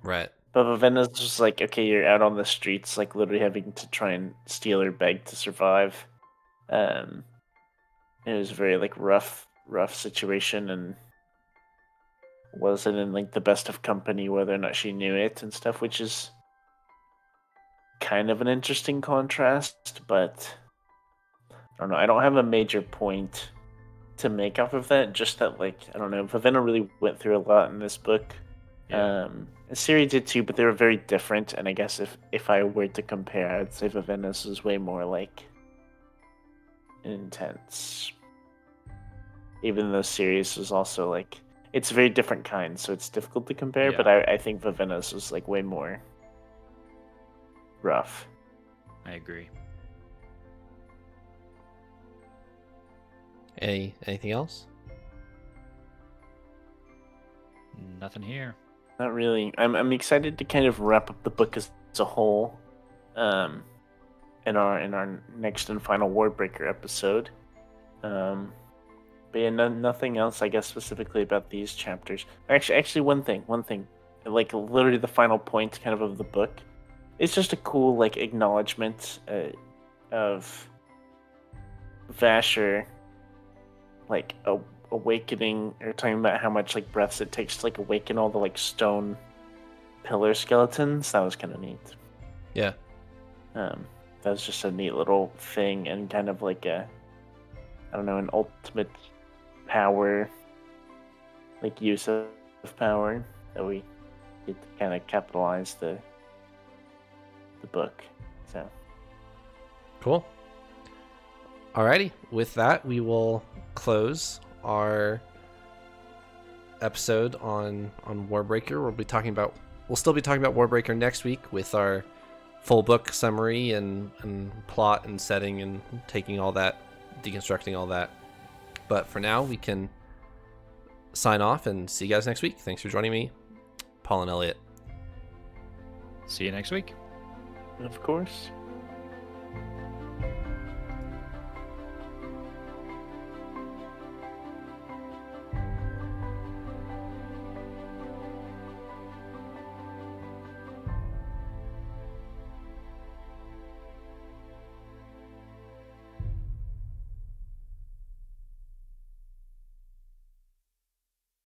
[SPEAKER 1] Right.
[SPEAKER 2] But Vivenna's just like, okay, you're out on the streets, like literally having to try and steal or beg to survive. Um, it was a very like rough situation, and wasn't in like the best of company, whether or not she knew it and stuff, which is kind of an interesting contrast. But I don't know. I don't have a major point to make off of that. Just that, like, I don't know. Vivenna really went through a lot in this book.
[SPEAKER 3] Yeah.
[SPEAKER 2] Siri did too, but they were very different. And I guess if I were to compare, I'd say Vivenna's is way more like intense. Even though Sirius was also like, it's a very different kind, so it's difficult to compare.
[SPEAKER 3] Yeah.
[SPEAKER 2] But I think Vivenna's was like way more rough.
[SPEAKER 3] I agree.
[SPEAKER 1] Anything else?
[SPEAKER 3] Nothing here.
[SPEAKER 2] Not really. I'm excited to kind of wrap up the book as a whole, in our next and final Warbreaker episode. But yeah, nothing else, I guess, specifically about these chapters. Actually, one thing, like literally the final point, kind of the book. It's just a cool like acknowledgement of Vasher, like awakening, or talking about how much like breaths it takes to like awaken all the like stone pillar skeletons. That was kind of neat.
[SPEAKER 1] Yeah.
[SPEAKER 2] That was just a neat little thing, and kind of like a, I don't know, an ultimate power, like use of power that we get to kind of capitalize the book. So
[SPEAKER 1] Cool. Alrighty. With that, we will close our episode on Warbreaker. We'll still be talking about Warbreaker next week with our full book summary and plot and setting and taking all that, deconstructing all that. But for now, we can sign off and see you guys next week. Thanks for joining me, Paul and Eliot.
[SPEAKER 3] See you next week.
[SPEAKER 2] of course.